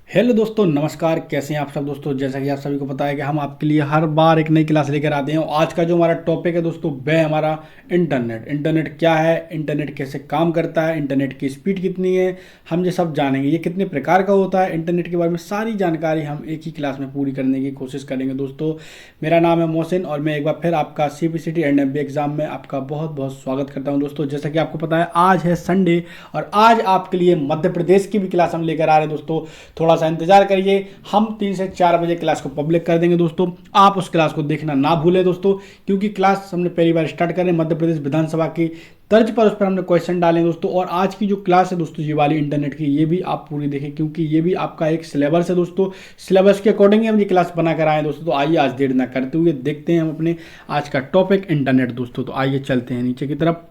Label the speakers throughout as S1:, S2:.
S1: Hello दोस्तों, नमस्कार। कैसे हैं आप सब दोस्तों। जैसा कि आप सभी को पता है कि हम आपके लिए हर बार एक नई क्लास लेकर आते हैं। और आज का जो हमारा टॉपिक है दोस्तों, वह हमारा इंटरनेट क्या है, इंटरनेट कैसे काम करता है, इंटरनेट की स्पीड कितनी है, हम ये सब जानेंगे। ये कितने प्रकार का होता है, इंटरनेट के बारे में सारी जानकारी हम एक ही क्लास में पूरी करने की कोशिश करेंगे दोस्तों। मेरा नाम है मोहसिन और मैं एक बार फिर आपका CPCT एंड MBA एग्जाम में आपका बहुत बहुत स्वागत करता हूं दोस्तों। जैसा कि आपको पता है आज है संडे और आज आपके लिए मध्य प्रदेश की भी क्लास हम लेकर आ रहे हैं दोस्तों। थोड़ा सा इंतजार करिए, हम 3 से 4 बजे क्लास को पब्लिक कर देंगे दोस्तों। आप उस क्लास को देखना ना भूलें दोस्तों, क्योंकि क्लास हमने पहली बार स्टार्ट कर रहे हैं मध्य प्रदेश विधानसभा की तर्ज पर। उस पर हमने क्वेश्चन डाले दोस्तों। और आज की जो क्लास है दोस्तों, ये वाली इंटरनेट की, ये भी आप पूरी देखें, क्योंकि ये भी आपका एक सिलेबस है दोस्तों। सिलेबस के अकॉर्डिंग ही हम ये क्लास बना कर आए हैं दोस्तों। तो आइए आज देर ना करते हुए देखते हैं हम अपने आज का टॉपिक इंटरनेट दोस्तों। तो आइए चलते हैं नीचे की तरफ।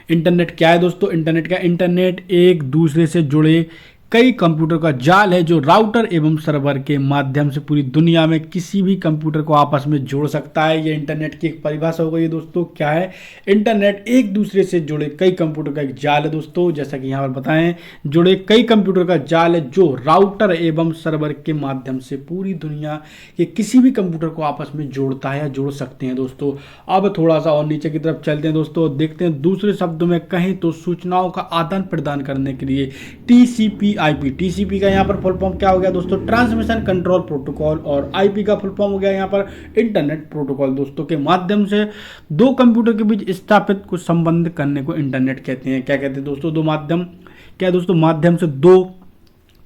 S1: इंटरनेट क्या है दोस्तों? इंटरनेट एक दूसरे से जुड़े कई कंप्यूटर का जाल है जो राउटर एवं सर्वर के माध्यम से पूरी दुनिया में किसी भी कंप्यूटर को आपस में जोड़ सकता है। ये इंटरनेट की एक परिभाषा हो गई है दोस्तों। क्या है इंटरनेट? एक दूसरे से जुड़े कई कंप्यूटर का एक जाल है दोस्तों। जैसा कि यहाँ पर बताएं, जुड़े कई कंप्यूटर का जाल है जो राउटर एवं सर्वर के माध्यम से पूरी दुनिया के किसी भी कंप्यूटर को आपस में जोड़ता है या जोड़ सकते हैं दोस्तों। अब थोड़ा सा और नीचे की तरफ चलते हैं दोस्तों, देखते हैं। दूसरे शब्दों में कहें तो सूचनाओं का आदान प्रदान करने के लिए टीसीपी का यहाँ पर फुल फॉर्म क्या हो गया दोस्तों? Transmission control protocol. और आईपी का फुल फॉर्म हो गया यहाँ पर इंटरनेट प्रोटोकॉल दोस्तों। के माध्यम से दो कंप्यूटर के बीच स्थापित कुछ संबंध करने को इंटरनेट कहते हैं। क्या कहते हैं दोस्तों? दो माध्यम क्या दोस्तों? माध्यम से दो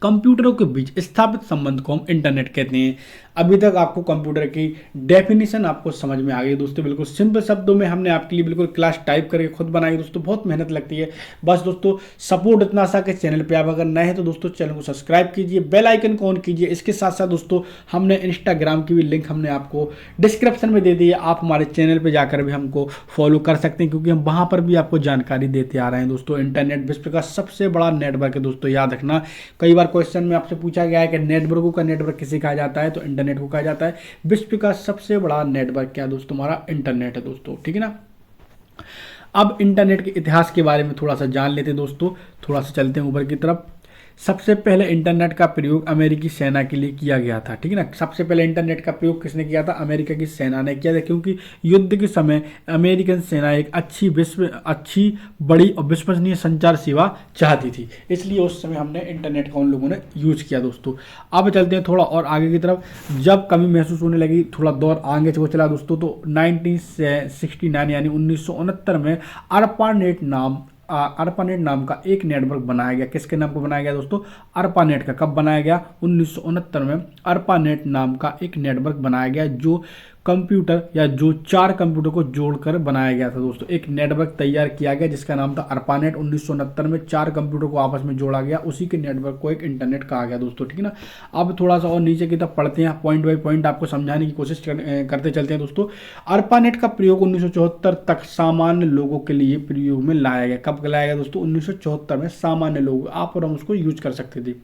S1: कंप्यूटरों के बीच स्थापित संबंध को हम इंटरनेट कहते हैं। अभी तक आपको कंप्यूटर की डेफिनेशन आपको समझ में आ गई दोस्तों। बिल्कुल सिंपल शब्दों में हमने आपके लिए बिल्कुल क्लास टाइप करके खुद बनाई दोस्तों। बहुत मेहनत लगती है। बस दोस्तों सपोर्ट इतना सा कि चैनल पे आप अगर नए हैं तो दोस्तों चैनल को सब्सक्राइब कीजिए, बेल आइकन को ऑन कीजिए। इसके साथ साथ दोस्तों हमने इंस्टाग्राम की भी लिंक हमने आपको डिस्क्रिप्शन में दे दी है। आप हमारे चैनल पर जाकर भी हमको फॉलो कर सकते हैं, क्योंकि हम वहाँ पर भी आपको जानकारी देते आ रहे हैं दोस्तों। इंटरनेट विश्व का सबसे बड़ा नेटवर्क है दोस्तों, याद रखना। कई बार क्वेश्चन में आपसे पूछा गया है कि नेटवर्क किसे कहा जाता है, तो इंटरनेट को कहा जाता है। विश्व का सबसे बड़ा नेटवर्क क्या दोस्तों? हमारा इंटरनेट है दोस्तों, ठीक है ना। अब इंटरनेट के इतिहास के बारे में थोड़ा सा जान लेते हैं दोस्तों। थोड़ा सा चलते हैं ऊपर की तरफ। सबसे पहले इंटरनेट का प्रयोग अमेरिकी सेना के लिए किया गया था, ठीक है ना। सबसे पहले इंटरनेट का प्रयोग किसने किया था? अमेरिका की सेना ने किया था, क्योंकि युद्ध के समय अमेरिकन सेना एक अच्छी बड़ी और विश्वसनीय संचार सेवा चाहती थी, इसलिए उस समय हमने इंटरनेट का उन लोगों ने यूज किया दोस्तों। अब चलते हैं थोड़ा और आगे की तरफ। जब कमी महसूस होने लगी, थोड़ा दौर आगे से वो चला दोस्तों, तो 1969 यानी 1969 में ARPANET नाम का एक नेटवर्क बनाया गया। किसके नाम पर बनाया गया दोस्तों? ARPANET का। कब बनाया गया? 1969 में ARPANET नाम का एक नेटवर्क बनाया गया, जो कंप्यूटर या जो 4 कंप्यूटर को जोड़कर बनाया गया था दोस्तों। एक नेटवर्क तैयार किया गया जिसका नाम था ARPANET। 1969 में 4 कंप्यूटर को आपस में जोड़ा गया, उसी के नेटवर्क को एक इंटरनेट कहा गया दोस्तों, ठीक है ना। अब थोड़ा सा और नीचे की तरफ पढ़ते हैं, पॉइंट बाई पॉइंट आपको समझाने की कोशिश करते चलते हैं दोस्तों। ARPANET का प्रयोग 1974 तक सामान्य लोगों के लिए प्रयोग में लाया गया। कब लाया गया दोस्तों? 1974 में सामान्य लोग, आप और हम उसको यूज कर सकते थे,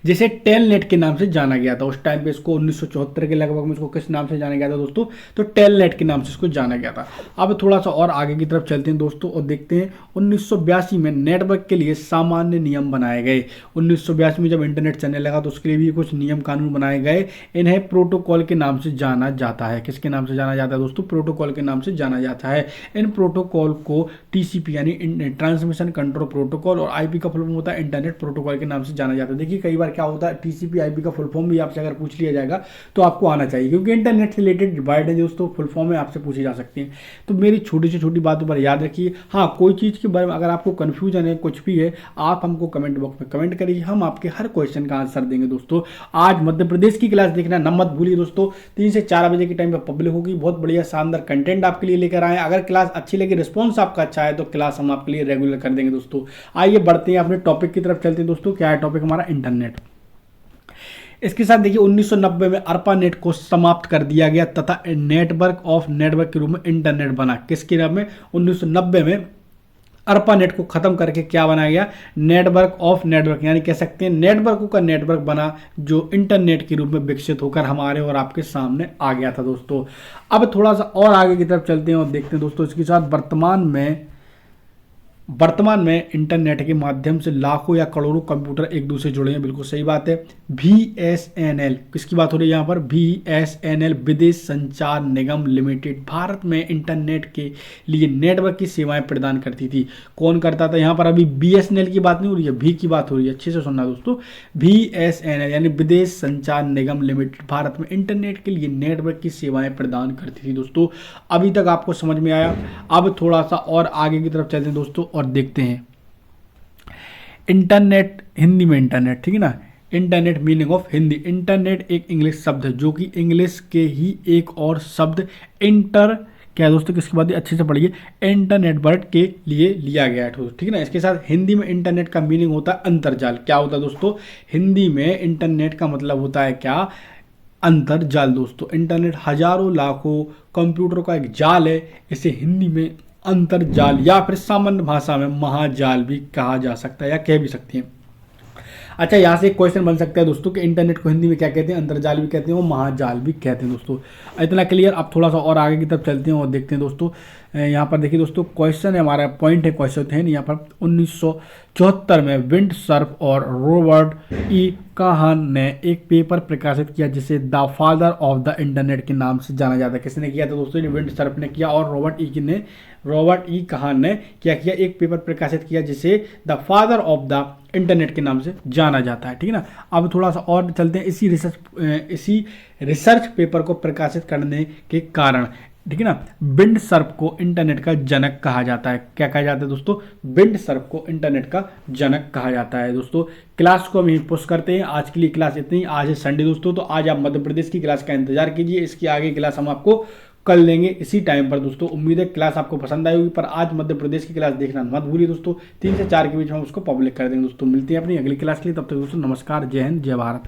S1: जिसे टेलनेट के नाम से जाना गया था। उस टाइम पे इसको 1974 के लगभग में इसको किस नाम से जाना गया था दोस्तों? तो टेलनेट के नाम से इसको जाना गया था। अब थोड़ा सा और आगे की तरफ चलते हैं दोस्तों और देखते हैं 1982 में नेटवर्क के लिए सामान्य नियम बनाए गए। 1982 में जब इंटरनेट चलने लगा तो उसके लिए भी कुछ नियम कानून बनाए गए। इन्हें प्रोटोकॉल के नाम से जाना जाता है। किसके नाम से जाना जाता है दोस्तों? प्रोटोकॉल के नाम से जाना जाता है। इन प्रोटोकॉल को TCP यानी ट्रांसमिशन कंट्रोल प्रोटोकॉल और IP का फुल फॉर्म होता है इंटरनेट प्रोटोकॉल के नाम से जाना जाता है। देखिए कई बार क्या होता है, TCP IP का फुल फॉर्म भी आपसे अगर पूछ लिया जाएगा तो आपको आना चाहिए, क्योंकि इंटरनेट से रिलेटेड वर्ड है दोस्तों, फुल फॉर्म में आपसे पूछी जा सकती हैं। तो मेरी छोटी से छोटी बातों पर याद रखिए। हाँ, कोई चीज़ के बारे में अगर आपको कन्फ्यूजन है, कुछ भी है, आप हमको कमेंट बॉक्स में कमेंट करिए, हम आपके हर क्वेश्चन का आंसर देंगे दोस्तों। आज मध्य प्रदेश की क्लास देखना न मत भूलिए दोस्तों। 3 से 4 बजे के टाइम पर पब्लिक होगी। बहुत बढ़िया शानदार कंटेंट आपके लिए लेकर आए। अगर क्लास अच्छी लगी, रिस्पॉन्स आपका अच्छा है, तो क्लास हम आपके लिए रेगुलर कर देंगे दोस्तों। आइए बढ़ते हैं अपने टॉपिक की तरफ चलते हैं दोस्तों। क्या है टॉपिक? हमारा इंटरनेट। इसके साथ देखिए 1990 में ARPANET को समाप्त कर दिया गया तथा नेटवर्क ऑफ नेटवर्क के रूप में इंटरनेट बना। किसके नाम में? 1990 में ARPANET को खत्म करके क्या बनाया गया? नेटवर्क ऑफ नेटवर्क, यानी कह सकते हैं नेटवर्कों का नेटवर्क बना, जो इंटरनेट के रूप में विकसित होकर हमारे और आपके सामने आ गया था दोस्तों। अब थोड़ा सा और आगे की तरफ चलते हैं और देखते हैं दोस्तों। इसके साथ वर्तमान में वर्तमान में इंटरनेट के माध्यम से लाखों या करोड़ों कंप्यूटर एक दूसरे जुड़े हैं, बिल्कुल सही बात है। बीएसएनएल, किसकी बात हो रही है यहाँ पर? बीएसएनएल, विदेश संचार निगम लिमिटेड, भारत में इंटरनेट के लिए नेटवर्क की सेवाएं प्रदान करती थी। कौन करता था यहाँ पर? अभी बीएसएनएल की बात नहीं हो रही है, भी की बात हो रही है, अच्छे से सुनना दोस्तों। बीएसएनएल यानी विदेश संचार निगम लिमिटेड भारत में इंटरनेट के लिए नेटवर्क की सेवाएं प्रदान करती थी। दोस्तों अभी तक आपको समझ में आया? अब थोड़ा सा और आगे की तरफ चलते हैं दोस्तों और देखते हैं इंटरनेट, हिंदी में इंटरनेट, ठीक है ना। Internet meaning of Hindi. Internet एक इंग्लिश शब्द है जो कि इंग्लिश के ही एक और शब्द इंटर, क्या है दोस्तों, किसके बाद अच्छे से पढ़िए, इंटरनेट वर्ड के लिए लिया गया है, ठीक है ना। इसके साथ हिंदी में इंटरनेट का मीनिंग होता है अंतरजाल। क्या होता है दोस्तों? हिंदी में इंटरनेट का मतलब होता है क्या? अंतरजाल। दोस्तों इंटरनेट हजारों लाखों कंप्यूटर का एक जाल है, इसे हिंदी में अंतरजाल या फिर सामान्य भाषा में महाजाल भी कहा जा सकता है या कह भी सकते हैं। अच्छा, यहाँ से एक क्वेश्चन बन सकता है दोस्तों कि इंटरनेट को हिंदी में क्या कहते हैं? अंतरजाल भी कहते हैं और महाजाल भी कहते हैं। दोस्तों इतना क्लियर। अब थोड़ा सा और आगे की तरफ चलते हैं और देखते हैं दोस्तों। यहाँ पर देखिए दोस्तों, क्वेश्चन है हमारा, पॉइंट है, क्वेश्चन है यहाँ पर 1974 में विंड सर्फ और रॉबर्ट ई काहन ने एक पेपर प्रकाशित किया जिसे the father of the internet के नाम से जाना जाता है। किसने किया था दोस्तों? विंड सर्फ ने किया और रॉबर्ट ई काहन ने क्या किया? एक पेपर प्रकाशित किया जिसे the father of the internet के नाम से जाना जाता है, ठीक है ना। अब थोड़ा सा और चलते हैं इसी रिसर्च पेपर को प्रकाशित करने के कारण, ठीक है ना। विंड सर्फ को इंटरनेट का जनक कहा जाता है। क्या कहा जाता है दोस्तों? विंड सर्फ को इंटरनेट का जनक कहा जाता है। दोस्तों क्लास को हम यहीं पुश करते हैं। आज के लिए क्लास इतनी। आज है संडे दोस्तों, तो आज आप मध्य प्रदेश की क्लास का इंतजार कीजिए। इसकी आगे क्लास हम आपको कल लेंगे इसी टाइम पर। दोस्तों उम्मीद है क्लास आपको पसंद आई होगी, पर आज मध्य प्रदेश की क्लास देखना मत भूलिए दोस्तों। 3 से 4 के बीच में हम उसको पब्लिक कर देंगे। दोस्तों मिलते हैं अपनी अगली क्लास के लिए, तब तक दोस्तों नमस्कार, जय हिंद, जय भारत।